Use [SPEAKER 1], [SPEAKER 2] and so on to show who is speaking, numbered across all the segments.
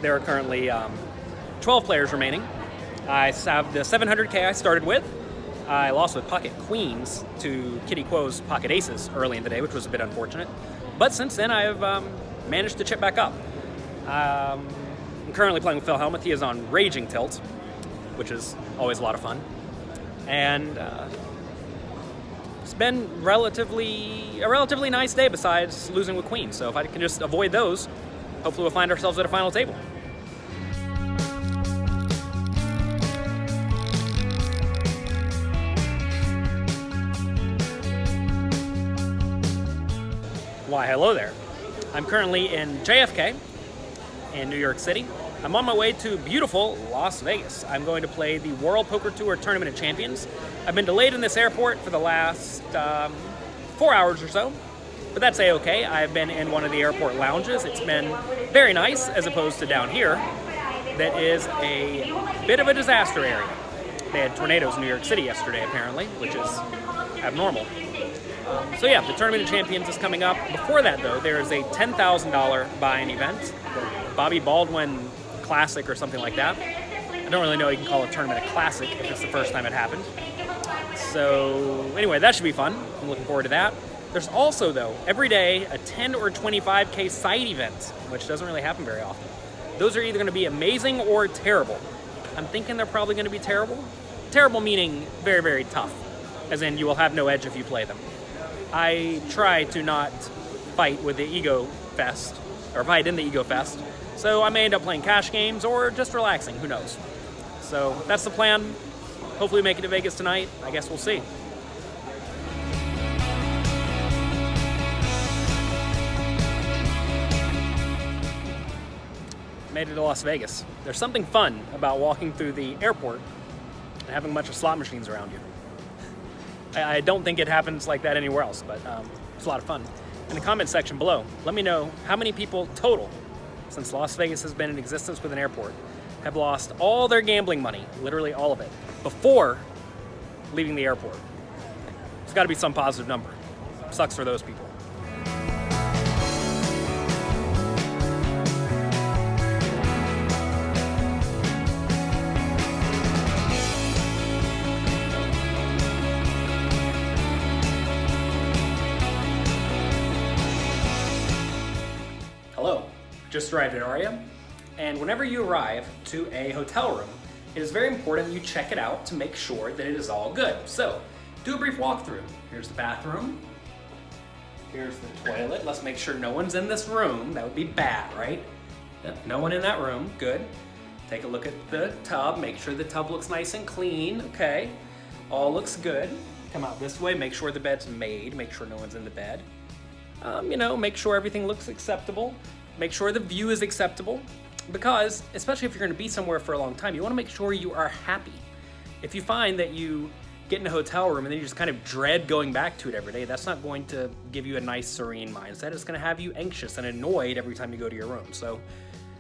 [SPEAKER 1] There are currently 12 players remaining. I have the 700K I started with. I lost with pocket queens to Kitty Quo's pocket aces early in the day, which was a bit unfortunate. But since then, I have managed to chip back up. I'm currently playing with Phil Helmuth. He is on Raging Tilt, which is always a lot of fun. And it's been a relatively nice day besides losing with queens. So if I can just avoid those, hopefully we'll find ourselves at a final table. Why, hello there. I'm currently in JFK in New York City. I'm on my way to beautiful Las Vegas. I'm going to play the World Poker Tour Tournament of Champions. I've been delayed in this airport for the last 4 hours or so, but that's a-okay. I've been in one of the airport lounges. It's been very nice as opposed to down here. That is a bit of a disaster area. They had tornadoes in New York City yesterday apparently, which is abnormal. So yeah, the Tournament of Champions is coming up. Before that though, there is a $10,000 buy-in event, the Bobby Baldwin Classic or something like that. I don't really know you can call a tournament a classic if it's the first time it happened. So anyway, that should be fun. I'm looking forward to that. There's also though, every day, a 10 or 25K side event, which doesn't really happen very often. Those are either going to be amazing or terrible. I'm thinking they're probably going to be terrible. Terrible meaning very, very tough, as in you will have no edge if you play them. I try to not fight with the Ego Fest, or fight in the Ego Fest, so I may end up playing cash games or just relaxing, who knows. So that's the plan. Hopefully we make it to Vegas tonight. I guess we'll see. Made it to Las Vegas. There's something fun about walking through the airport and having a bunch of slot machines around you. I don't think it happens like that anywhere else, but it's a lot of fun. In the comment section below, let me know how many people total, since Las Vegas has been in existence with an airport, have lost all their gambling money, literally all of it, before leaving the airport. There's got to be some positive number. Sucks for those people. Hello, just arrived at Aria, and whenever you arrive to a hotel room, it is very important you check it out to make sure that it is all good. So, do a brief walkthrough. Here's the bathroom. Here's the toilet. Let's make sure no one's in this room. That would be bad, right? Yep, no one in that room. Good. Take a look at the tub. Make sure the tub looks nice and clean. Okay. All looks good. Come out this way. Make sure the bed's made. Make sure no one's in the bed. Make sure everything looks acceptable. Make sure the view is acceptable. Because, especially if you're going to be somewhere for a long time, you want to make sure you are happy. If you find that you get in a hotel room and then you just kind of dread going back to it every day, that's not going to give you a nice, serene mindset. It's going to have you anxious and annoyed every time you go to your room. So,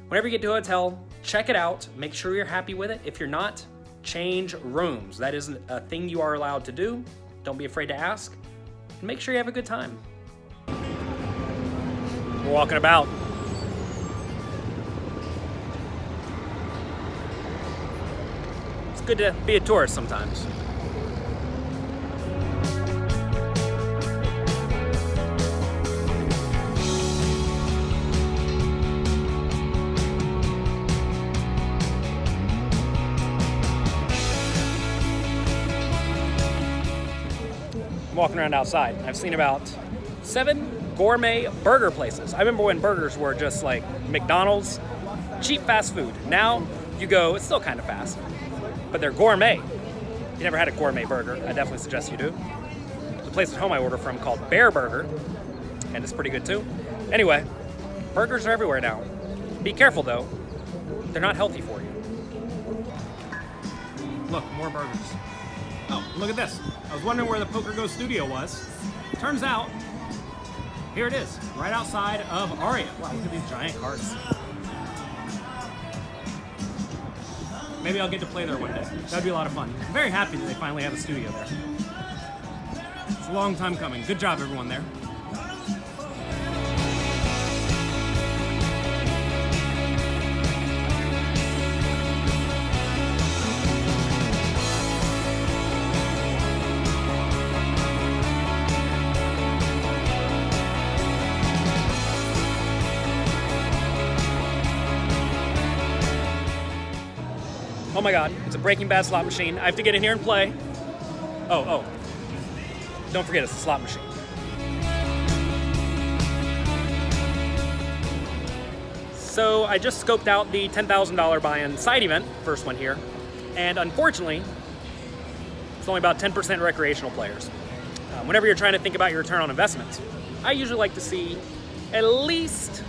[SPEAKER 1] whenever you get to a hotel, check it out. Make sure you're happy with it. If you're not, change rooms. That is a thing you are allowed to do. Don't be afraid to ask. And make sure you have a good time. We're walking about. It's good to be a tourist sometimes. I'm walking around outside. I've seen about 7 gourmet burger places. I remember when burgers were just like McDonald's, cheap fast food. Now you go, it's still kind of fast, but they're gourmet. You never had a gourmet burger, I definitely suggest you do. There's a place at home I order from called Bear Burger, and it's pretty good too. Anyway, burgers are everywhere now. Be careful though, they're not healthy for you. Look, more burgers. Oh, look at this. I was wondering where the Poker Go studio was. Turns out, here it is, right outside of Aria. Wow, look at these giant carts. Maybe I'll get to play there one day. That'd be a lot of fun. I'm very happy that they finally have a studio there. It's a long time coming. Good job, everyone there. Oh my god, it's a Breaking Bad slot machine. I have to get in here and play. Oh. Don't forget, it's a slot machine. So I just scoped out the $10,000 buy-in side event, first one here, and unfortunately, it's only about 10% recreational players. Whenever you're trying to think about your return on investment, I usually like to see at least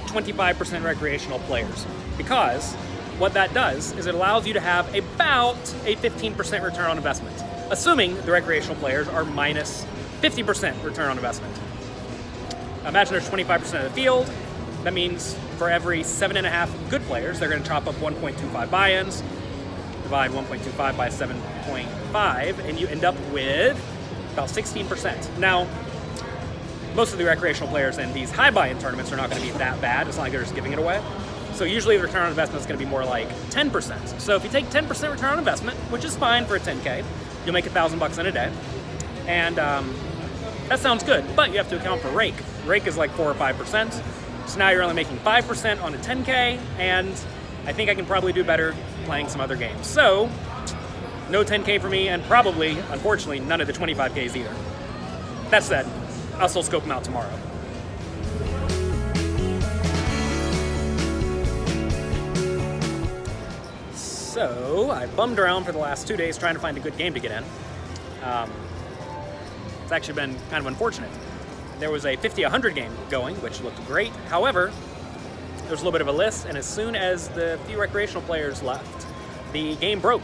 [SPEAKER 1] 25% recreational players, because what that does is it allows you to have about a 15% return on investment, assuming the recreational players are minus 50% return on investment. Imagine there's 25% of the field. That means for every 7.5 good players, they're going to chop up 1.25 buy-ins, divide 1.25 by 7.5, and you end up with about 16%. Now, most of the recreational players in these high buy-in tournaments are not going to be that bad. It's not like they're just giving it away. So usually the return on investment is going to be more like 10%. So if you take 10% return on investment, which is fine for a 10K, you'll make $1,000 in a day. And that sounds good, but you have to account for rake. Rake is like 4 or 5%. So now you're only making 5% on a 10K, and I think I can probably do better playing some other games. So, no 10K for me, and probably, unfortunately, none of the 25Ks either. That said, I'll still scope them out tomorrow. So, I bummed around for the last 2 days trying to find a good game to get in. It's actually been kind of unfortunate. There was a 50-100 game going, which looked great. However, there was a little bit of a list, and as soon as the few recreational players left, the game broke.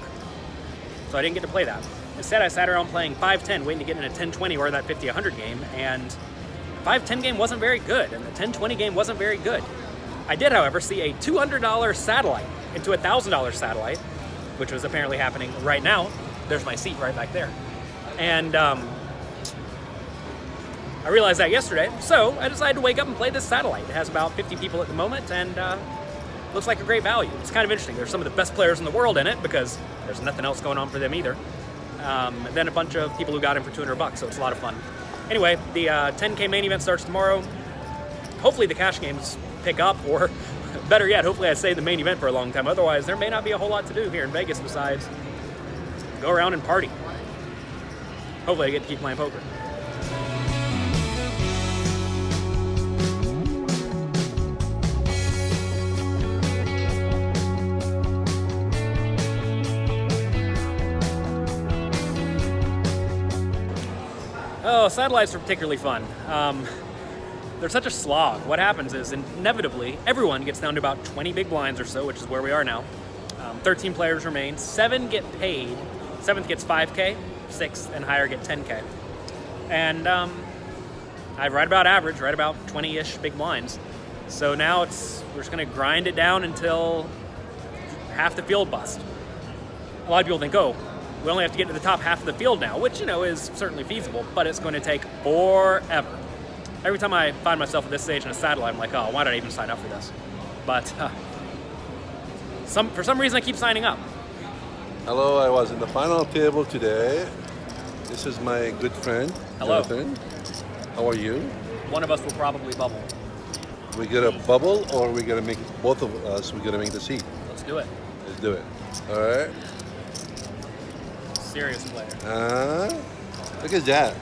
[SPEAKER 1] So I didn't get to play that. Instead, I sat around playing 5-10, waiting to get in a 10-20 or that 50-100 game, and the 5-10 game wasn't very good, and the 10-20 game wasn't very good. I did, however, see a $200 satellite into a $1,000 satellite, which was apparently happening right now. There's my seat right back there. And I realized that yesterday, so I decided to wake up and play this satellite. It has about 50 people at the moment, and looks like a great value. It's kind of interesting. There's some of the best players in the world in it, because there's nothing else going on for them either. And then a bunch of people who got in for $200, so it's a lot of fun. Anyway, the 10K main event starts tomorrow. Hopefully the cash games pick up, or better yet, hopefully I save the main event for a long time. Otherwise, there may not be a whole lot to do here in Vegas besides go around and party. Hopefully I get to keep playing poker. Oh, satellites are particularly fun. They're such a slog. What happens is, inevitably, everyone gets down to about 20 big blinds or so, which is where we are now. 13 players remain. 7 get paid. 7th gets 5K. 6th and higher get 10K. And I right about average, right about 20-ish big blinds. So now we're just going to grind it down until half the field bust. A lot of people think, oh, we only have to get to the top half of the field now, which, is certainly feasible, but it's going to take forever. Every time I find myself at this stage in a satellite, I'm like, oh, why did I even sign up for this? But for some reason, I keep signing up.
[SPEAKER 2] Hello, I was in the final table today. This is my good friend,
[SPEAKER 1] Hello.
[SPEAKER 2] Jonathan. How are you?
[SPEAKER 1] One of us will probably bubble.
[SPEAKER 2] We gonna bubble, or we gonna make both of us? We gonna make the seat.
[SPEAKER 1] Let's do it.
[SPEAKER 2] Let's do it. All right.
[SPEAKER 1] Serious player.
[SPEAKER 2] Look at that.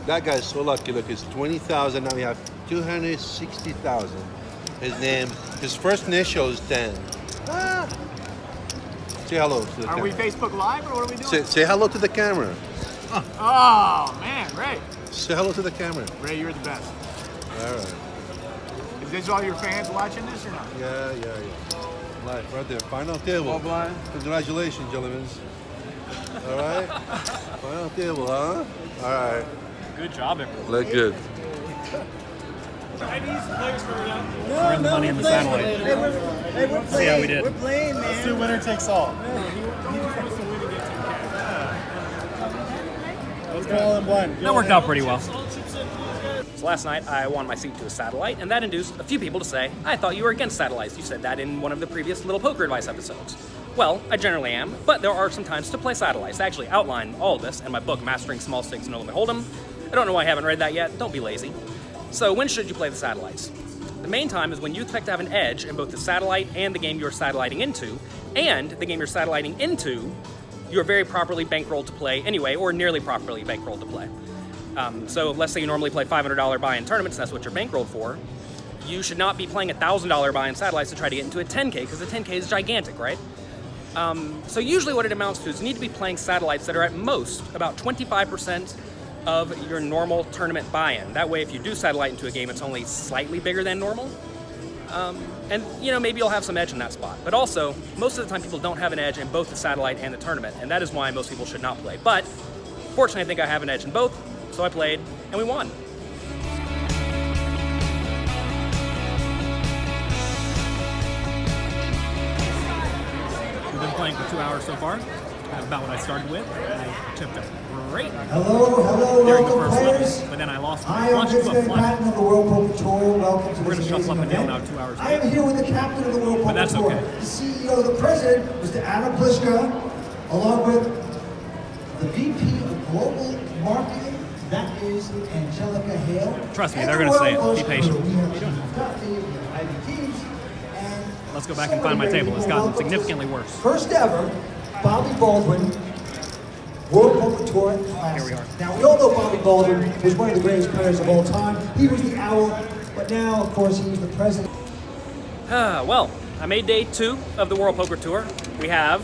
[SPEAKER 2] That guy's so lucky. Look, it's 20,000. Now we have 260,000. His first initial is 10. Say hello to the camera.
[SPEAKER 3] Are we Facebook Live, or what are we doing?
[SPEAKER 2] Say hello to the camera.
[SPEAKER 3] Oh, man, Ray.
[SPEAKER 2] Say hello to the camera.
[SPEAKER 3] Ray, you're the best.
[SPEAKER 2] All right.
[SPEAKER 3] Is this all your fans watching this or not?
[SPEAKER 2] Yeah. Live right there. Final table.
[SPEAKER 3] All blind.
[SPEAKER 2] Congratulations, gentlemen. All right. Final table, huh? All right.
[SPEAKER 1] Good job, everyone.
[SPEAKER 2] Look good.
[SPEAKER 1] We're in the money in the satellite.
[SPEAKER 4] We're
[SPEAKER 1] See how we did.
[SPEAKER 4] We're playing, man.
[SPEAKER 3] Let's do winner takes all.
[SPEAKER 4] Let's go all in blind.
[SPEAKER 1] That worked out pretty well. So last night, I won my seat to a satellite, and that induced a few people to say, I thought you were against satellites. You said that in one of the previous Little Poker Advice episodes. Well, I generally am, but there are some times to play satellites. I actually outline all of this in my book, Mastering Small Stakes and No Limit Hold'em. I don't know why I haven't read that yet. Don't be lazy. So when should you play the satellites? The main time is when you expect to have an edge in both the satellite and the game you're satelliting into, and the game you're satelliting into, you're very properly bankrolled to play anyway, or nearly properly bankrolled to play. So let's say you normally play $500 buy-in tournaments, that's what you're bankrolled for. You should not be playing $1,000 buy-in satellites to try to get into a 10K, because the 10K is gigantic, right? So usually what it amounts to is you need to be playing satellites that are at most about 25% of your normal tournament buy-in. That way, if you do satellite into a game, it's only slightly bigger than normal. And maybe you'll have some edge in that spot. But also, most of the time people don't have an edge in both the satellite and the tournament, and that is why most people should not play. But fortunately, I think I have an edge in both, so I played, and we won. We've been playing for 2 hours so far. About what I started with. I chipped up great
[SPEAKER 5] Hello,
[SPEAKER 1] during the
[SPEAKER 5] welcome
[SPEAKER 1] first
[SPEAKER 5] players.
[SPEAKER 1] level, but then I lost
[SPEAKER 5] I
[SPEAKER 1] my
[SPEAKER 5] am
[SPEAKER 1] flush to a
[SPEAKER 5] Vincent
[SPEAKER 1] flush.
[SPEAKER 5] Patton of the World Poker Tour. Welcome to
[SPEAKER 1] We're
[SPEAKER 5] this
[SPEAKER 1] gonna shuffle up
[SPEAKER 5] amazing
[SPEAKER 1] and down
[SPEAKER 5] event.
[SPEAKER 1] now 2 hours
[SPEAKER 5] I am here with the captain of the World Poker
[SPEAKER 1] that's
[SPEAKER 5] Tour,
[SPEAKER 1] okay.
[SPEAKER 5] the CEO, the president, Mr. Adam Pliska, along with the VP of Global Marketing, that is Angelica Hale.
[SPEAKER 1] Trust me,
[SPEAKER 5] And
[SPEAKER 1] they're
[SPEAKER 5] the
[SPEAKER 1] gonna say it.
[SPEAKER 5] world
[SPEAKER 1] Be
[SPEAKER 5] poker
[SPEAKER 1] patient.
[SPEAKER 5] crew. We have Steve Duffy, we have Ivy Teams, and
[SPEAKER 1] Let's go back
[SPEAKER 5] so
[SPEAKER 1] and find my
[SPEAKER 5] many
[SPEAKER 1] table. It's
[SPEAKER 5] people.
[SPEAKER 1] gotten
[SPEAKER 5] Welcome to
[SPEAKER 1] significantly worse.
[SPEAKER 5] First ever, Bobby Baldwin World Poker Tour Classic.
[SPEAKER 1] Here we are.
[SPEAKER 5] Now, we all know Bobby Baldwin is one of the greatest players of all time. He was the owl, but now, of course, he's the president.
[SPEAKER 1] Well, I made day 2 of the World Poker Tour. We have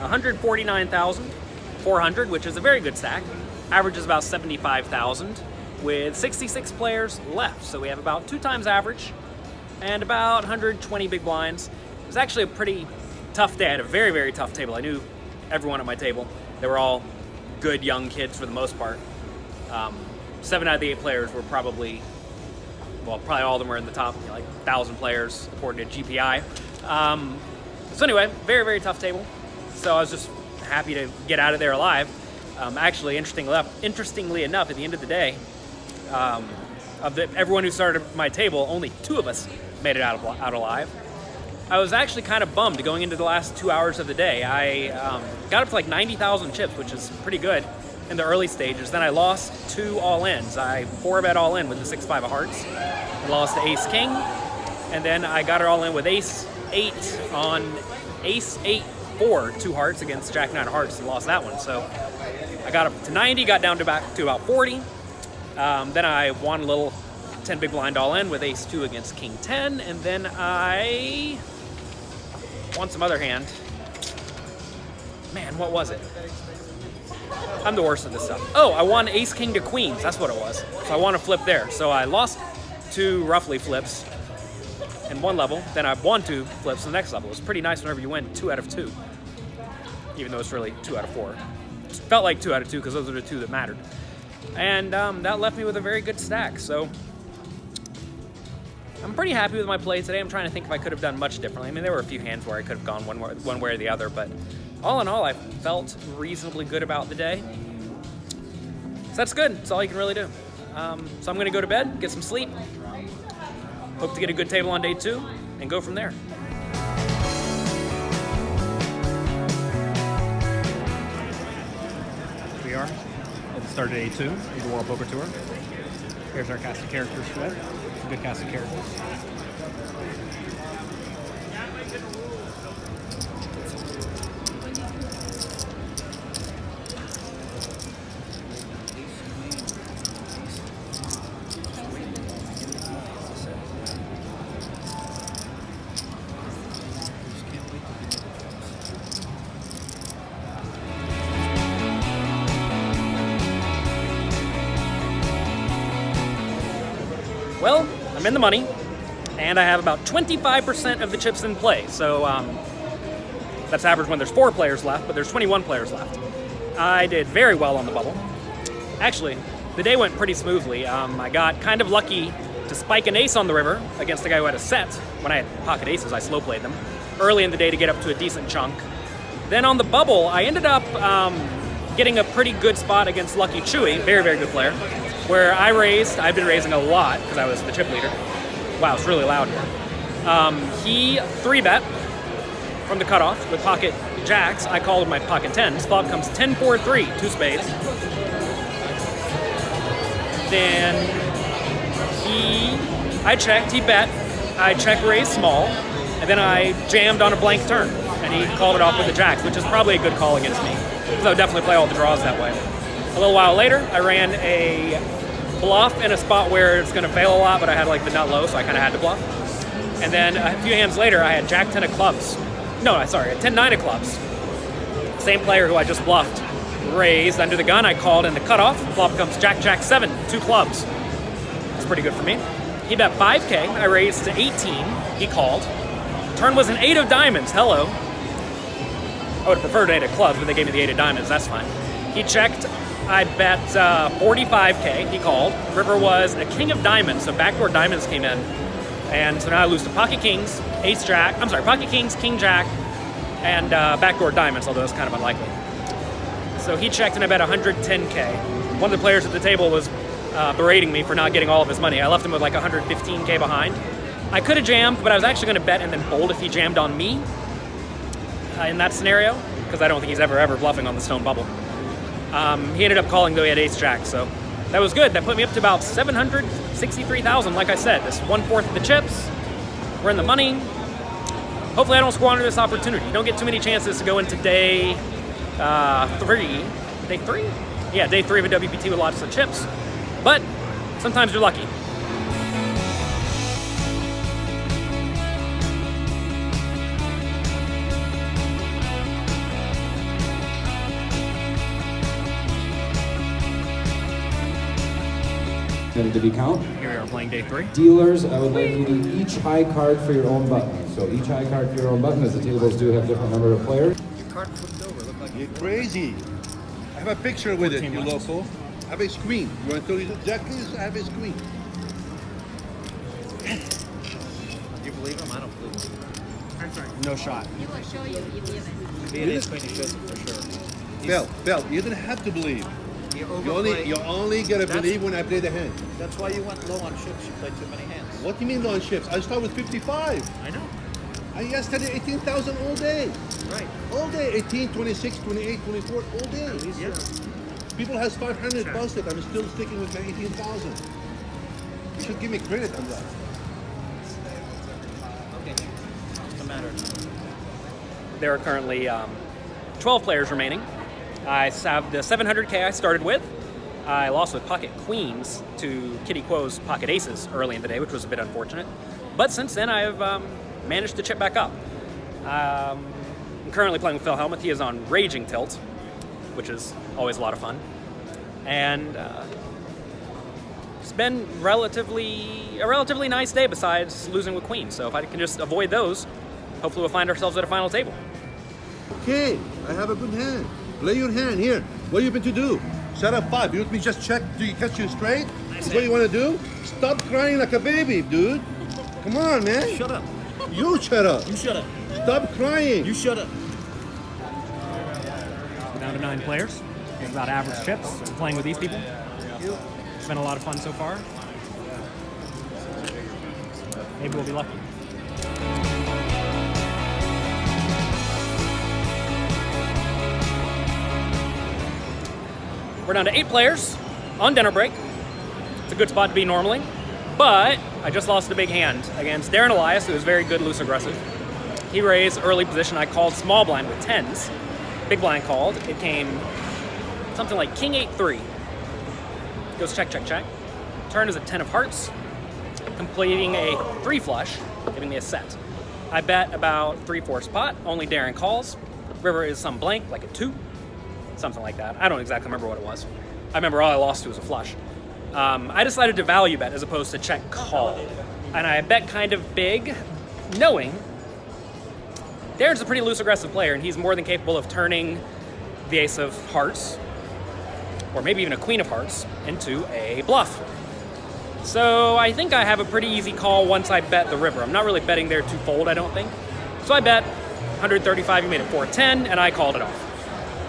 [SPEAKER 1] 149,400, which is a very good stack. Average is about 75,000, with 66 players left. So we have about 2 times average and about 120 big blinds. It was actually a pretty tough day. I had a very, very tough table. I knew everyone at my table. They were all good young kids for the most part. 7 out of the 8 players were probably all of them were in the top, like 1,000 players according to GPI. So anyway, very, very tough table. So I was just happy to get out of there alive. Actually, interestingly enough, at the end of the day, everyone who started at my table, only 2 of us made it out alive. I was actually kind of bummed going into the last 2 hours of the day. I got up to like 90,000 chips, which is pretty good in the early stages. Then I lost 2 all-ins. I 4-bet all-in with the 6-5 of hearts. I lost to ace-king, and then I got it all in with ace-8 on ace-8-4, 2 hearts against jack-9 of hearts, and lost that one. So I got up to 90, got down to about 40. Then I won a little 10 big blind all-in with ace-2 against king-10, and then I won some other hand. Man, what was it? I'm the worst at this stuff. Oh, I won ace-king to queens. That's what it was. So I won a flip there. So I lost 2 roughly flips in one level. Then I won 2 flips in the next level. It was pretty nice whenever you win 2 out of 2. Even though it's really 2 out of 4. It felt like 2 out of 2 because those are the 2 that mattered. And that left me with a very good stack. So I'm pretty happy with my play today. I'm trying to think if I could have done much differently. I mean, there were a few hands where I could have gone one way or the other, but all in all, I felt reasonably good about the day. So that's good. That's all you can really do. So I'm going to go to bed, get some sleep. Hope to get a good table on day 2, and go from there. Here we are at the start of day 2 of the World Poker Tour. Here's our cast of characters today. It's a good cast of characters. Well, I'm in the money, and I have about 25% of the chips in play. So that's average when there's 4 players left, but there's 21 players left. I did very well on the bubble. Actually, the day went pretty smoothly. I got kind of lucky to spike an ace on the river against a guy who had a set. When I had pocket aces, I slow played them early in the day to get up to a decent chunk. Then on the bubble, I ended up getting a pretty good spot against Lucky Chewy, very, very good player, where I raised. I've been raising a lot because I was the chip leader. Wow, it's really loud here. He 3-bet from the cutoff with pocket jacks. I called with my pocket 10s. Flop comes 10-4-3, 2 spades. Then he I checked, he bet, I check raised small, and then I jammed on a blank turn, and he called it off with the jacks, which is probably a good call against me, because I would definitely play all the draws that way. A little while later, I ran a bluff in a spot where it's going to fail a lot, but I had like the nut low, so I kind of had to bluff. And then a few hands later, I had Jack 10 of clubs. No, sorry, 10-9 of clubs. Same player who I just bluffed raised under the gun. I called in the cutoff. Flop comes Jack 7, 2 clubs. It's pretty good for me. He bet 5K. I raised to 18. He called. Turn was an 8 of diamonds. Hello. I would have preferred an 8 of clubs, but they gave me the 8 of diamonds. That's fine. He checked. I bet 45K. He called. River was a king of diamonds, so backdoor diamonds came in. And so now I lose to pocket kings, pocket kings, king jack, and backdoor diamonds, although it's kind of unlikely. So he checked and I bet 110K. One of the players at the table was berating me for not getting all of his money. I left him with like 115K behind. I could have jammed, but I was actually going to bet and then fold if he jammed on me in that scenario, because I don't think he's ever bluffing on the stone bubble. He ended up calling, though he had ace jack, so that was good. That put me up to about 763,000. Like I said, this 1/4 of the chips. We're in the money. Hopefully I don't squander this opportunity. You don't get too many chances to go into day 3. Day 3? Yeah, day 3 of a WPT with lots of chips. But sometimes you're lucky.
[SPEAKER 6] Ready to be count?
[SPEAKER 1] Here we are playing day 3.
[SPEAKER 6] Dealers, I would like you to each high card for your own button. So each high card for your own button, as the tables do have different number of players.
[SPEAKER 2] Your card flipped over. Look like you're crazy. I have a picture with it, you local. I have a screen. You want to tell you exactly? I have a screen.
[SPEAKER 7] Do you believe him? I don't believe him.
[SPEAKER 1] No shot.
[SPEAKER 8] He will show you if you
[SPEAKER 7] If he had ace queen, he should for sure.
[SPEAKER 2] Bell, you don't have to believe.
[SPEAKER 7] You
[SPEAKER 2] You only gotta believe when I play the hand.
[SPEAKER 7] That's why you went low on chips. You played too many hands.
[SPEAKER 2] What do you mean low on chips? I start with 55.
[SPEAKER 7] I know.
[SPEAKER 2] I yesterday 18,000 all day.
[SPEAKER 7] Right.
[SPEAKER 2] All day, 18, 26, 28, 24, all day.
[SPEAKER 7] Yeah.
[SPEAKER 2] People has 500 busted. I'm still sticking with my 18,000. You should give me credit on that.
[SPEAKER 7] Okay. What's the matter?
[SPEAKER 1] There are currently 12 players remaining. I have the 700K I started with. I lost with pocket queens to Kitty Quo's pocket aces early in the day, which was a bit unfortunate. But since then, I've managed to chip back up. I'm currently playing with Phil Helmuth. He is on Raging Tilt, which is always a lot of fun. And it's been a relatively nice day besides losing with queens. So if I can just avoid those, hopefully we'll find ourselves at a final table.
[SPEAKER 2] Okay, I have a good hand. Play your hand here. What are you going to do? Set up 5. You want me to just check? Do you catch you straight? That's what you want to do? Stop crying like a baby, dude. Come on, man.
[SPEAKER 7] Shut up.
[SPEAKER 2] You shut up.
[SPEAKER 7] You shut up.
[SPEAKER 2] Stop crying.
[SPEAKER 7] You shut up.
[SPEAKER 1] We're down to 9 players. It's about average chips. Playing with these people. It's been a lot of fun so far. Maybe we'll be lucky. We're down to 8 players on dinner break. It's a good spot to be normally, but I just lost a big hand against Darren Elias, who is very good loose aggressive. He raised early position. I called small blind with 10s. Big blind called. It came something like King 8-3. Goes check, check, check. Turn is a 10 of hearts, completing a 3 flush, giving me a set. I bet about 3/4 pot. Only Darren calls. River is some blank, like a 2. Something like that. I don't exactly remember what it was. I remember all I lost to was a flush. I decided to value bet as opposed to check call. And I bet kind of big, knowing Darren's a pretty loose aggressive player and he's more than capable of turning the ace of hearts, or maybe even a queen of hearts, into a bluff. So I think I have a pretty easy call once I bet the river. I'm not really betting there to fold, I don't think. So I bet 135, he made it 410, and I called it off.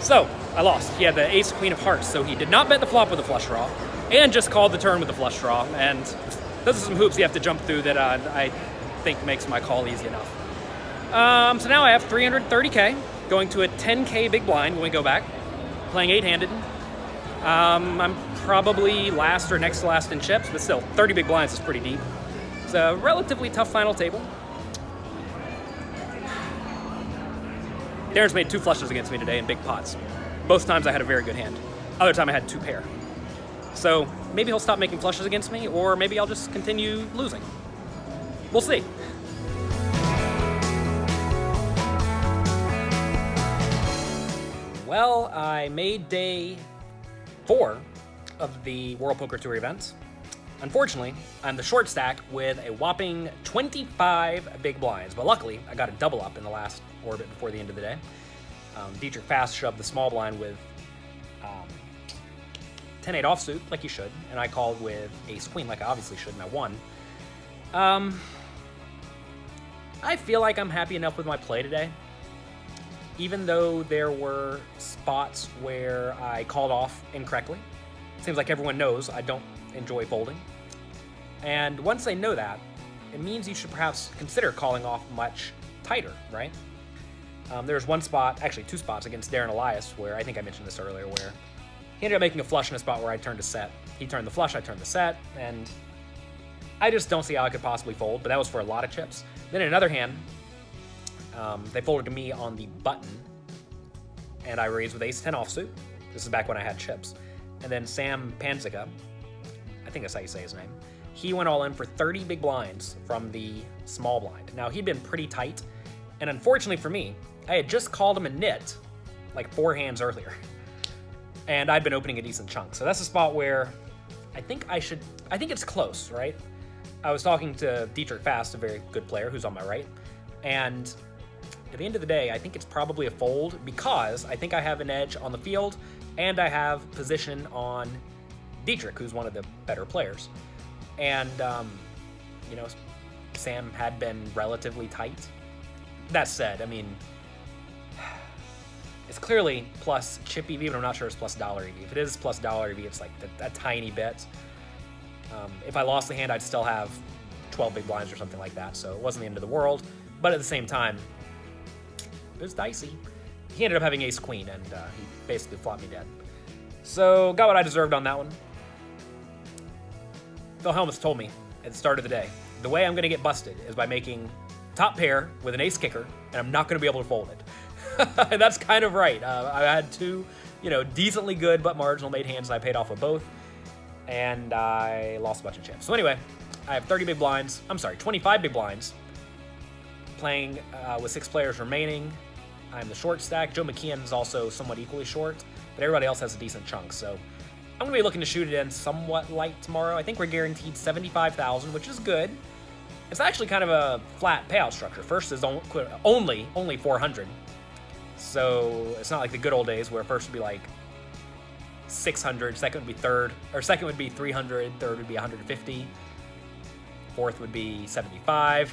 [SPEAKER 1] So I lost. He had the ace queen of hearts, so he did not bet the flop with a flush draw, and just called the turn with the flush draw. And those are some hoops you have to jump through that I think makes my call easy enough. So now I have 330K, going to a 10K big blind when we go back, playing 8-handed. I'm probably last or next to last in chips, but still, 30 big blinds is pretty deep. So It's a relatively tough final table. Darren's made 2 flushes against me today in big pots. Both times I had a very good hand. Other time I had 2 pair. So maybe he'll stop making flushes against me, or maybe I'll just continue losing. We'll see. Well, I made day 4 of the World Poker Tour event. Unfortunately, I'm the short stack with a whopping 25 big blinds, but luckily I got a double up in the last orbit before the end of the day. Dietrich fast shoved the small blind with 10-8 offsuit, like he should, and I called with ace-queen, like I obviously should, and I won. I feel like I'm happy enough with my play today, even though there were spots where I called off incorrectly. Seems like everyone knows I don't enjoy folding. And once they know that, it means you should perhaps consider calling off much tighter, right? There's one spot, actually 2 spots against Darren Elias, where I think I mentioned this earlier, where he ended up making a flush in a spot where I turned a set. He turned the flush, I turned the set, and I just don't see how I could possibly fold, but that was for a lot of chips. Then in another hand, they folded to me on the button, and I raised with ace-10 offsuit. This is back when I had chips. And then Sam Panzica, I think that's how you say his name, he went all in for 30 big blinds from the small blind. Now, he'd been pretty tight, and unfortunately for me, I had just called him a nit like 4 hands earlier, and I'd been opening a decent chunk. So that's a spot where I think it's close, right? I was talking to Dietrich Fast, a very good player who's on my right, and at the end of the day, I think it's probably a fold because I think I have an edge on the field and I have position on Dietrich, who's one of the better players. And, you know, Sam had been relatively tight. That said, I mean, it's clearly plus chip EV, but I'm not sure it's plus dollar EV. If it is plus dollar EV, it's like a tiny bit. If I lost the hand, I'd still have 12 big blinds or something like that, so it wasn't the end of the world. But at the same time, it was dicey. He ended up having ace-queen, and he basically flopped me dead. So, got what I deserved on that one. Phil Hellmuth told me at the start of the day, the way I'm going to get busted is by making top pair with an ace kicker, and I'm not going to be able to fold it. And that's kind of right. I had 2, decently good but marginal made hands, and I paid off with both, and I lost a bunch of chips. So anyway, I have 25 big blinds, playing with 6 players remaining. I'm the short stack. Joe McKeon is also somewhat equally short, but everybody else has a decent chunk, so I'm going to be looking to shoot it in somewhat light tomorrow. I think we're guaranteed 75,000, which is good. It's actually kind of a flat payout structure. First is only 400, so it's not like the good old days where first would be like 600, second would be second would be 300, third would be 150, fourth would be 75,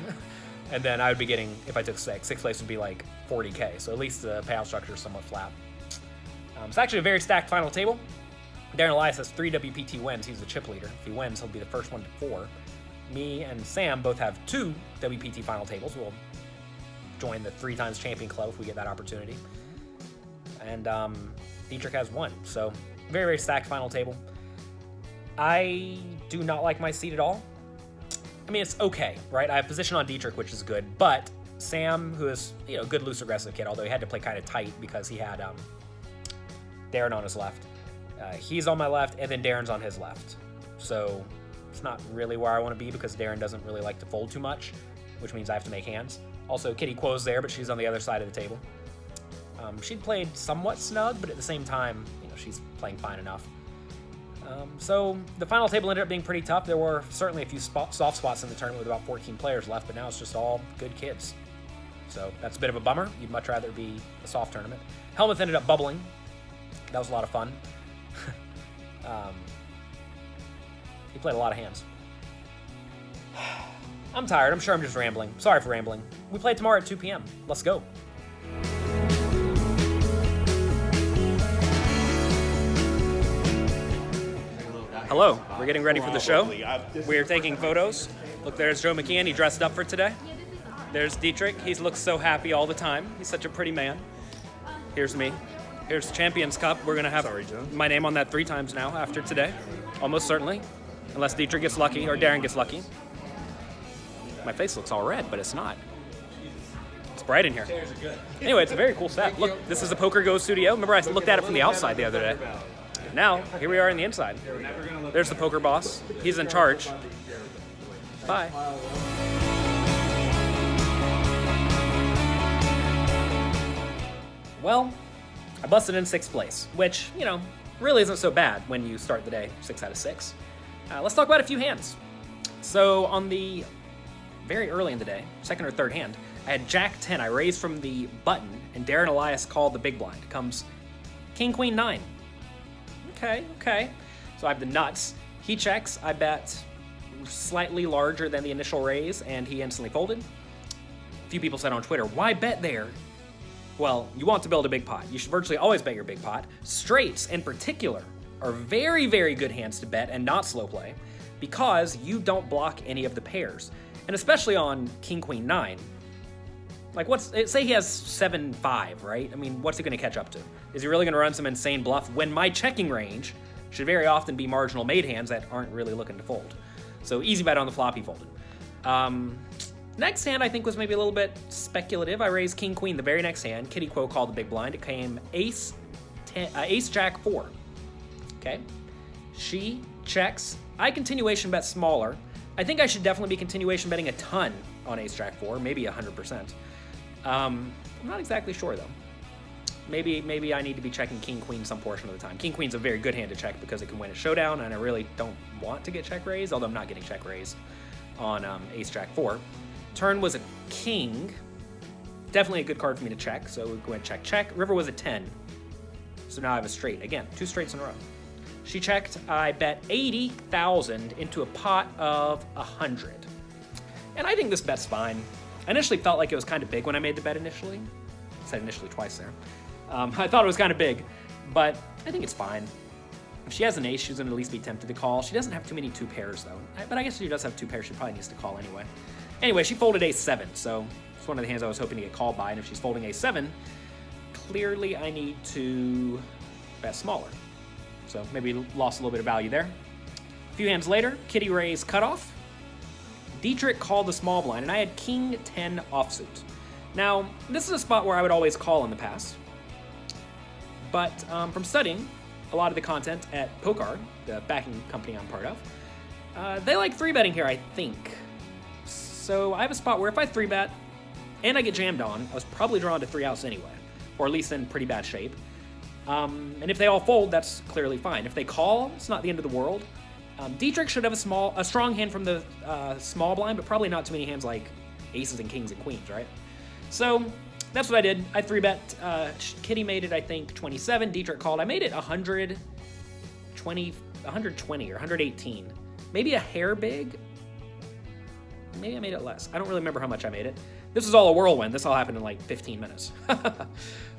[SPEAKER 1] and then I would be getting, if I took sixth place would be like 40K, so at least the payout structure is somewhat flat. It's actually a very stacked final table. Darren Elias has 3 WPT wins. He's the chip leader. If he wins, he'll be the first one to 4. Me and Sam both have 2 WPT final tables. We'll join the 3 times champion club if we get that opportunity. And Dietrich has 1. So very, very stacked final table. I do not like my seat at all. I mean, it's okay, right? I have position on Dietrich, which is good, but Sam, who is, a good loose aggressive kid, although he had to play kind of tight because he had Darren on his left. He's on my left, and then Darren's on his left. So it's not really where I want to be because Darren doesn't really like to fold too much, which means I have to make hands. Also, Kitty Quo's there, but she's on the other side of the table. She played somewhat snug, but at the same time, she's playing fine enough. So the final table ended up being pretty tough. There were certainly a few soft spots in the tournament with about 14 players left, but now it's just all good kids. So that's a bit of a bummer. You'd much rather it be a soft tournament. Hellmuth ended up bubbling. That was a lot of fun. He played a lot of hands. I'm tired. I'm sure I'm just rambling. Sorry for rambling. We play tomorrow at 2 p.m. Let's go. Hello. We're getting ready for the show. We're taking photos. Look, there's Joe McKeon. He dressed up for today. There's Dietrich. He looks so happy all the time. He's such a pretty man. Here's me. Here's the Champions Cup. We're going to have my name on that 3 times now after today. Almost certainly. Unless Dietrich gets lucky or Darren gets lucky. My face looks all red, but it's not. It's bright in here. Anyway, it's a very cool set. Look, this is the Poker Go studio. Remember, I looked at it from the outside the other day. Now, here we are in the inside. There's the poker boss. He's in charge. Bye. Well, I busted in 6th place, which, you know, really isn't so bad when you start the day 6 out of 6. Let's talk about a few hands. So on the very early in the day, 2nd or 3rd hand, I had Jack 10. I raised from the button, and Darren Elias called the big blind. Comes King Queen 9. Okay. So I have the nuts. He checks. I bet slightly larger than the initial raise, and he instantly folded. A few people said on Twitter, why bet there? Well, you want to build a big pot. You should virtually always bet your big pot. Straights, in particular, are very, very good hands to bet and not slow play because you don't block any of the pairs. And especially on King Queen 9. Like, say he has 7-5, right? I mean, what's he going to catch up to? Is he really going to run some insane bluff when my checking range should very often be marginal made hands that aren't really looking to fold? So easy bet on the flop, he folded. Next hand, I think, was maybe a little bit speculative. I raised King Queen the very next hand. Kitty Quo called the big blind. It came Ace Jack 4. Okay. She checks. I continuation bet smaller. I think I should definitely be continuation betting a ton on Ace Jack 4, maybe 100%. I'm not exactly sure though. Maybe I need to be checking King Queen some portion of the time. King Queen's a very good hand to check because it can win a showdown, and I really don't want to get check raised, although I'm not getting check raised on Ace Jack 4. Turn was a king. Definitely a good card for me to check, so we go ahead and check. River was a 10. So now I have a straight. Again, 2 straights in a row. She checked. I bet 80,000 into a pot of 100. And I think this bet's fine. I initially felt like it was kind of big when I made the bet initially. I said initially twice there. I thought it was kind of big, but I think it's fine. If she has an ace, she's going to at least be tempted to call. She doesn't have too many 2 pairs, though. But I guess if she does have 2 pairs, she probably needs to call anyway. Anyway, she folded ace 7, so it's one of the hands I was hoping to get called by. And if she's folding ace 7, clearly I need to bet smaller. So maybe lost a little bit of value there. A few hands later, Kitty raised cutoff. Dietrich called the small blind, and I had King 10 offsuit. Now, this is a spot where I would always call in the past. But from studying a lot of the content at Pokar, the backing company I'm part of, they like 3-betting here, I think. So I have a spot where if I 3-bet and I get jammed on, I was probably drawn to 3 outs anyway, or at least in pretty bad shape. And if they all fold, that's clearly fine. If they call, it's not the end of the world. Dietrich should have a strong hand from the small blind, but probably not too many hands like aces and kings and queens, right? So that's what I did. I 3-bet. Kitty made it, I think, 27. Dietrich called. I made it 120 or 118. Maybe a hair big. Maybe I made it less. I don't really remember how much I made it. This was all a whirlwind. This all happened in like 15 minutes.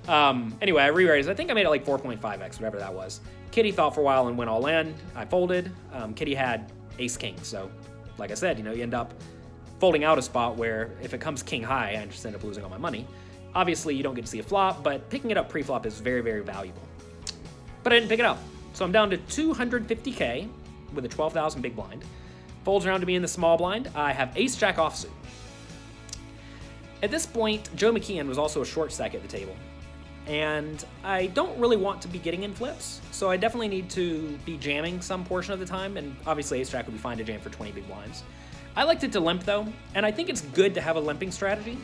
[SPEAKER 1] Anyway, I re-raised. I think I made it like 4.5x, whatever that was. Kitty thought for a while and went all in. I folded. Kitty had ace king. So, like I said, you end up folding out a spot where if it comes king high, I just end up losing all my money. Obviously, you don't get to see a flop, but picking it up pre-flop is very, very valuable. But I didn't pick it up. So I'm down to 250K with a 12,000 big blind. Folds around to me in the small blind. I have ace jack offsuit. At this point, Joe McKeon was also a short stack at the table. And I don't really want to be getting in flips, so I definitely need to be jamming some portion of the time, and obviously ace jack would be fine to jam for 20 big blinds. I liked it to limp though, and I think it's good to have a limping strategy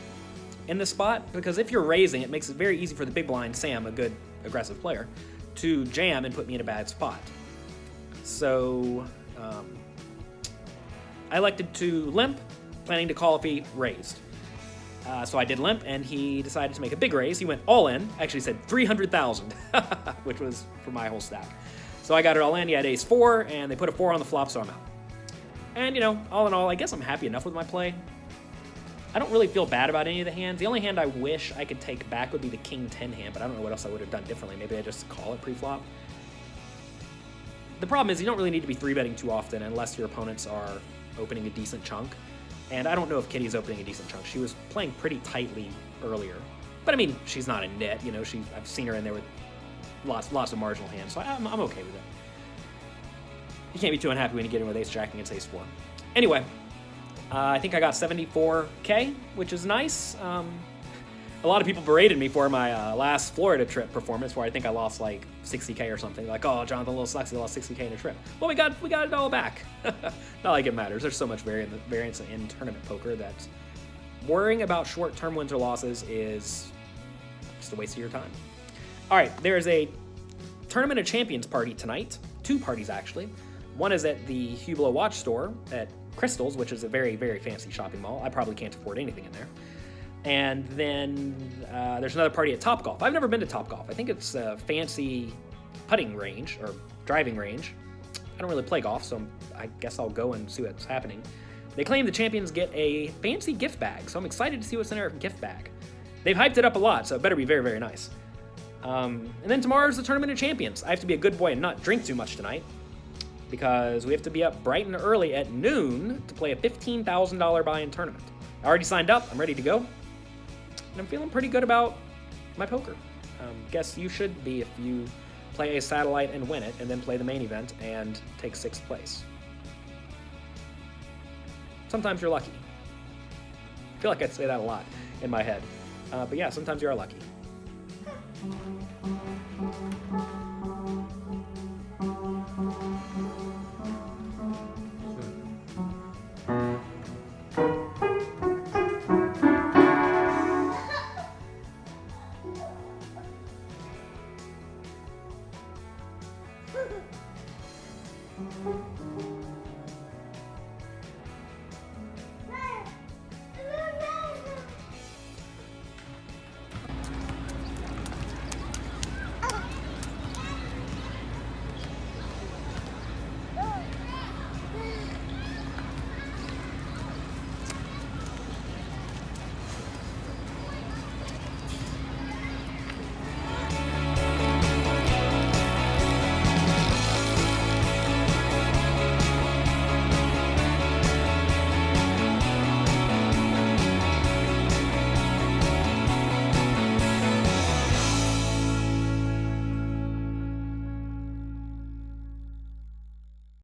[SPEAKER 1] in this spot, because if you're raising, it makes it very easy for the big blind, Sam, a good aggressive player, to jam and put me in a bad spot. So I elected to limp, planning to call if he raised. So I did limp, and he decided to make a big raise. He went all in. Actually said 300,000, which was for my whole stack. So I got it all in. He had ace 4, and they put a 4 on the flop, so I'm out. And, all in all, I guess I'm happy enough with my play. I don't really feel bad about any of the hands. The only hand I wish I could take back would be the king 10 hand, but I don't know what else I would have done differently. Maybe I just call it pre-flop. The problem is you don't really need to be 3-betting too often unless your opponents are opening a decent chunk. And I don't know if Kitty's opening a decent chunk. She was playing pretty tightly earlier. But I mean, she's not a nit, I've seen her in there with lots of marginal hands, so I'm okay with it. You can't be too unhappy when you get in with ace jack against ace 4. Anyway, I think I got 74K, which is nice. A lot of people berated me for my last Florida trip performance, where I think I lost like 60K or something. Like, oh, Jonathan, a little sucks. He lost 60K in a trip. Well, we got it all back. Not like it matters. There's so much variance in tournament poker that worrying about short-term wins or losses is just a waste of your time. All right, there is a Tournament of Champions party tonight. 2 parties, actually. One is at the Hublot Watch Store at Crystals, which is a very, very fancy shopping mall. I probably can't afford anything in there. And then there's another party at Topgolf. I've never been to Topgolf. I think it's a fancy putting range or driving range. I don't really play golf, so I guess I'll go and see what's happening. They claim the champions get a fancy gift bag, so I'm excited to see what's in their gift bag. They've hyped it up a lot, so it better be very, very nice. And then tomorrow's the Tournament of Champions. I have to be a good boy and not drink too much tonight, because we have to be up bright and early at noon to play a $15,000 buy-in tournament. I already signed up. I'm ready to go. And I'm feeling pretty good about my poker. Guess you should be if you play a satellite and win it, and then play the main event and take 6th place. Sometimes you're lucky. I feel like I say that a lot in my head. But yeah, sometimes you are lucky.